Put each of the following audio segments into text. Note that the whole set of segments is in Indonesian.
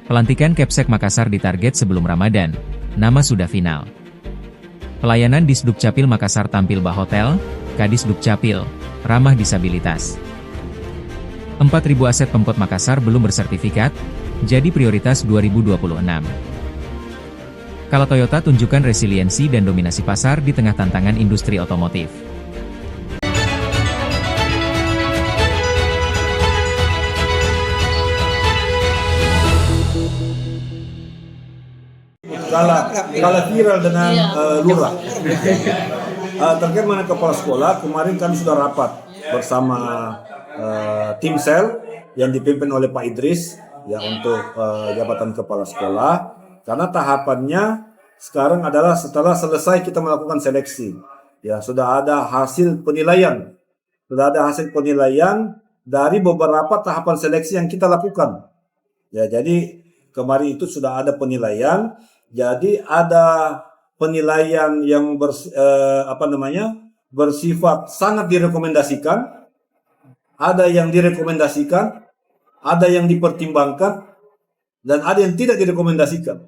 Pelantikan Kepsek Makassar ditarget sebelum Ramadan, nama sudah final. Pelayanan di Sdukcapil Makassar tampil Hotel, Kadis Dukcapil, ramah disabilitas. 4.000 aset Pemkot Makassar belum bersertifikat, jadi prioritas 2026. Kalau Toyota tunjukkan resiliensi dan dominasi pasar di tengah tantangan industri otomotif. Kalau viral dengan lurah. Terkait mengenai kepala sekolah, kemarin kami sudah rapat bersama tim sel yang dipimpin oleh Pak Idris ya untuk jabatan kepala sekolah. Karena tahapannya sekarang adalah setelah selesai kita melakukan seleksi. Ya, sudah ada hasil penilaian. Sudah ada hasil penilaian dari beberapa tahapan seleksi yang kita lakukan. Ya, jadi kemarin itu sudah ada penilaian. Jadi ada penilaian yang bersifat sangat direkomendasikan, ada yang direkomendasikan, ada yang dipertimbangkan, dan ada yang tidak direkomendasikan.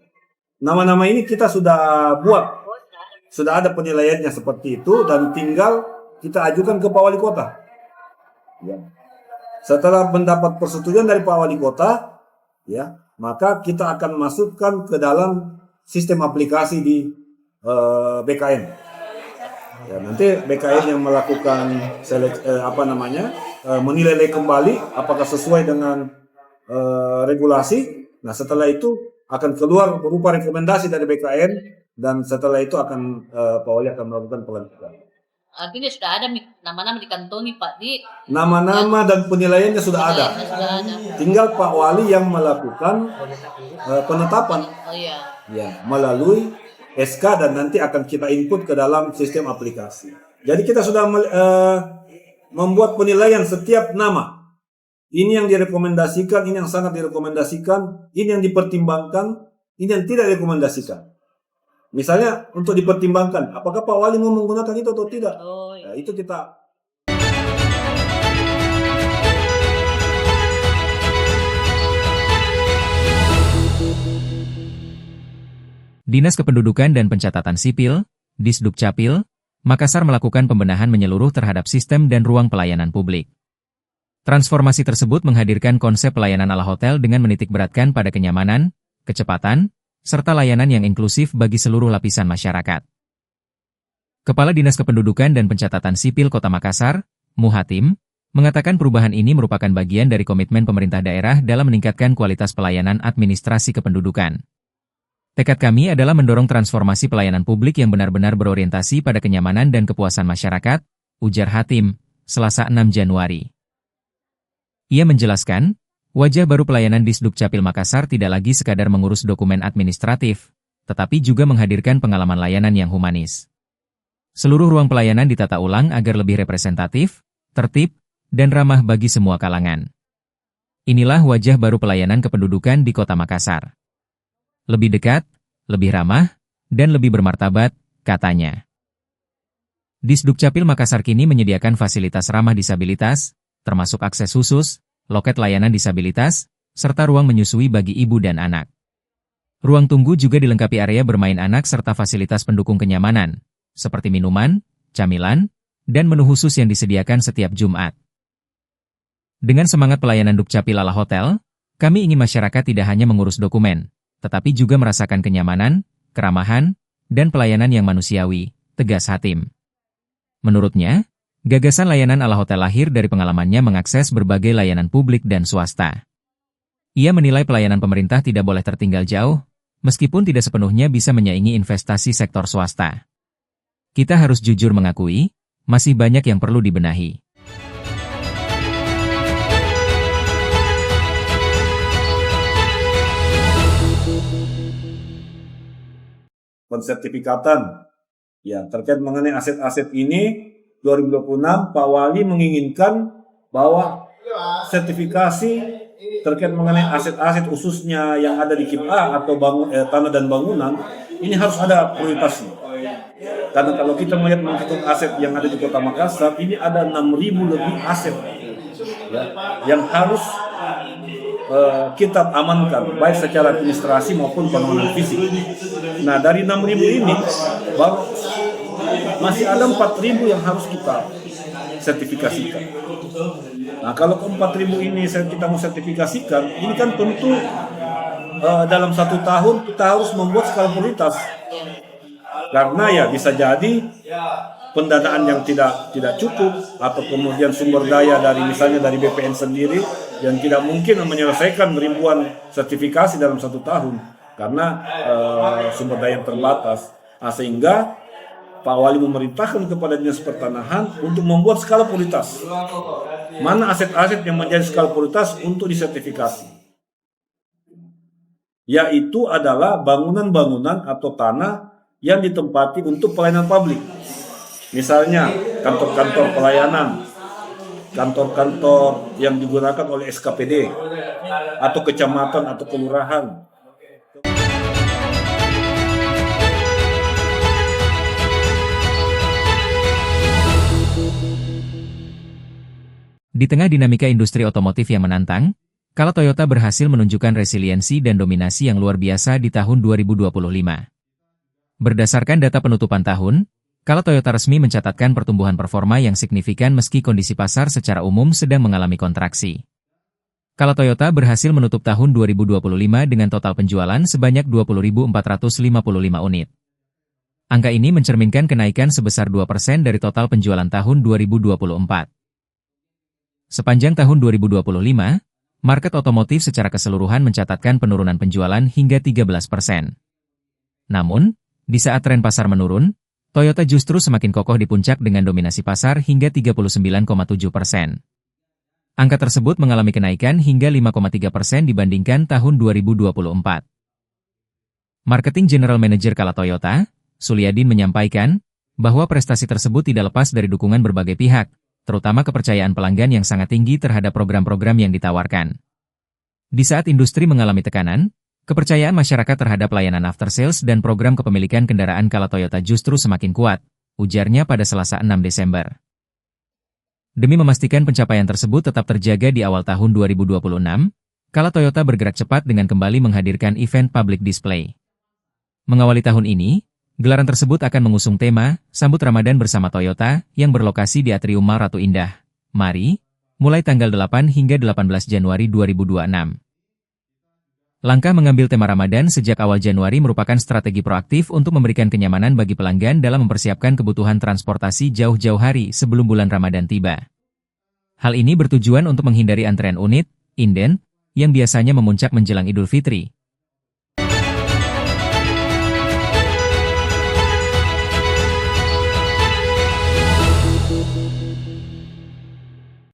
Nama-nama ini kita sudah buat, sudah ada penilaiannya seperti itu, dan tinggal kita ajukan ke Pak Wali Kota. Ya. Setelah mendapat persetujuan dari Pak Wali Kota, ya, maka kita akan masukkan ke dalam sistem aplikasi di BKN. Ya, nanti BKN yang melakukan menilai kembali apakah sesuai dengan regulasi. Nah, setelah itu akan keluar berupa rekomendasi dari BKN, dan setelah itu akan Pak Wali akan melakukan pelantikan. Artinya sudah ada nama-nama dikantongi Pak di nama-nama dan penilaiannya sudah ada. Tinggal Pak Wali yang melakukan penetapan. Oh iya. Ya, melalui SK, dan nanti akan kita input ke dalam sistem aplikasi. Jadi kita sudah membuat penilaian setiap nama. Ini yang direkomendasikan, ini yang sangat direkomendasikan, ini yang dipertimbangkan, ini yang tidak direkomendasikan. Misalnya untuk dipertimbangkan, apakah Pak Wali mau menggunakan itu atau tidak? Oh, iya. Nah, itu kita. Dinas Kependudukan dan Pencatatan Sipil, Disdukcapil, Makassar melakukan pembenahan menyeluruh terhadap sistem dan ruang pelayanan publik. Transformasi tersebut menghadirkan konsep pelayanan ala hotel dengan menitikberatkan pada kenyamanan, kecepatan, serta layanan yang inklusif bagi seluruh lapisan masyarakat. Kepala Dinas Kependudukan dan Pencatatan Sipil Kota Makassar, Muhatim, mengatakan perubahan ini merupakan bagian dari komitmen pemerintah daerah dalam meningkatkan kualitas pelayanan administrasi kependudukan. Tekad kami adalah mendorong transformasi pelayanan publik yang benar-benar berorientasi pada kenyamanan dan kepuasan masyarakat, ujar Hatim, Selasa 6 Januari. Ia menjelaskan, wajah baru pelayanan di Sdukcapil Makassar tidak lagi sekadar mengurus dokumen administratif, tetapi juga menghadirkan pengalaman layanan yang humanis. Seluruh ruang pelayanan ditata ulang agar lebih representatif, tertib, dan ramah bagi semua kalangan. Inilah wajah baru pelayanan kependudukan di Kota Makassar. Lebih dekat, lebih ramah, dan lebih bermartabat, katanya. Disdukcapil Makassar kini menyediakan fasilitas ramah disabilitas, termasuk akses khusus, loket layanan disabilitas, serta ruang menyusui bagi ibu dan anak. Ruang tunggu juga dilengkapi area bermain anak serta fasilitas pendukung kenyamanan, seperti minuman, camilan, dan menu khusus yang disediakan setiap Jumat. Dengan semangat pelayanan Dukcapil ala hotel, kami ingin masyarakat tidak hanya mengurus dokumen, tetapi juga merasakan kenyamanan, keramahan, dan pelayanan yang manusiawi, tegas Hatim. Menurutnya, gagasan layanan ala hotel lahir dari pengalamannya mengakses berbagai layanan publik dan swasta. Ia menilai pelayanan pemerintah tidak boleh tertinggal jauh, meskipun tidak sepenuhnya bisa menyaingi investasi sektor swasta. Kita harus jujur mengakui, masih banyak yang perlu dibenahi. Pensertifikatan. Ya, terkait mengenai aset-aset ini 2026 Pak Wali menginginkan bahwa sertifikasi terkait mengenai aset-aset khususnya yang ada di KIP-A atau tanah dan bangunan ini harus ada prioritasnya. Karena kalau kita melihat menghitung aset yang ada di Kota Makassar, ini ada 6.000 lebih aset ya, yang harus kita amankan, baik secara administrasi maupun pengamanan fisik. Nah, dari 6.000 ini, baru masih ada 4.000 yang harus kita sertifikasikan. Nah, kalau ke 4.000 ini kita mau sertifikasikan, ini kan tentu dalam 1 tahun kita harus membuat skala prioritas. Karena ya bisa jadi pendanaan yang tidak cukup, atau kemudian sumber daya dari misalnya dari BPN sendiri yang tidak mungkin menyelesaikan ribuan sertifikasi dalam 1 tahun karena sumber daya yang terbatas. Nah, sehingga Pak Wali memerintahkan kepada Dinas Pertanahan untuk membuat skala prioritas. Mana aset-aset yang menjadi skala prioritas untuk disertifikasi? Yaitu adalah bangunan-bangunan atau tanah yang ditempati untuk pelayanan publik. Misalnya kantor-kantor pelayanan, kantor-kantor yang digunakan oleh SKPD, atau kecamatan atau kelurahan. Di tengah dinamika industri otomotif yang menantang, Kala Toyota berhasil menunjukkan resiliensi dan dominasi yang luar biasa di tahun 2025. Berdasarkan data penutupan tahun, Kala Toyota resmi mencatatkan pertumbuhan performa yang signifikan meski kondisi pasar secara umum sedang mengalami kontraksi. Kala Toyota berhasil menutup tahun 2025 dengan total penjualan sebanyak 20.455 unit. Angka ini mencerminkan kenaikan sebesar 2% dari total penjualan tahun 2024. Sepanjang tahun 2025, market otomotif secara keseluruhan mencatatkan penurunan penjualan hingga 13%. Namun, di saat tren pasar menurun, Toyota justru semakin kokoh di puncak dengan dominasi pasar hingga 39,7%. Angka tersebut mengalami kenaikan hingga 5,3% dibandingkan tahun 2024. Marketing General Manager Kala Toyota, Suliadin menyampaikan bahwa prestasi tersebut tidak lepas dari dukungan berbagai pihak, terutama kepercayaan pelanggan yang sangat tinggi terhadap program-program yang ditawarkan. Di saat industri mengalami tekanan, kepercayaan masyarakat terhadap layanan after sales dan program kepemilikan kendaraan Kala Toyota justru semakin kuat, ujarnya pada Selasa 6 Desember. Demi memastikan pencapaian tersebut tetap terjaga di awal tahun 2026, Kala Toyota bergerak cepat dengan kembali menghadirkan event public display. Mengawali tahun ini, gelaran tersebut akan mengusung tema Sambut Ramadan bersama Toyota yang berlokasi di Atrium Mall Ratu Indah, Mari, mulai tanggal 8 hingga 18 Januari 2026. Langkah mengambil tema Ramadan sejak awal Januari merupakan strategi proaktif untuk memberikan kenyamanan bagi pelanggan dalam mempersiapkan kebutuhan transportasi jauh-jauh hari sebelum bulan Ramadan tiba. Hal ini bertujuan untuk menghindari antrean unit, inden, yang biasanya memuncak menjelang Idul Fitri,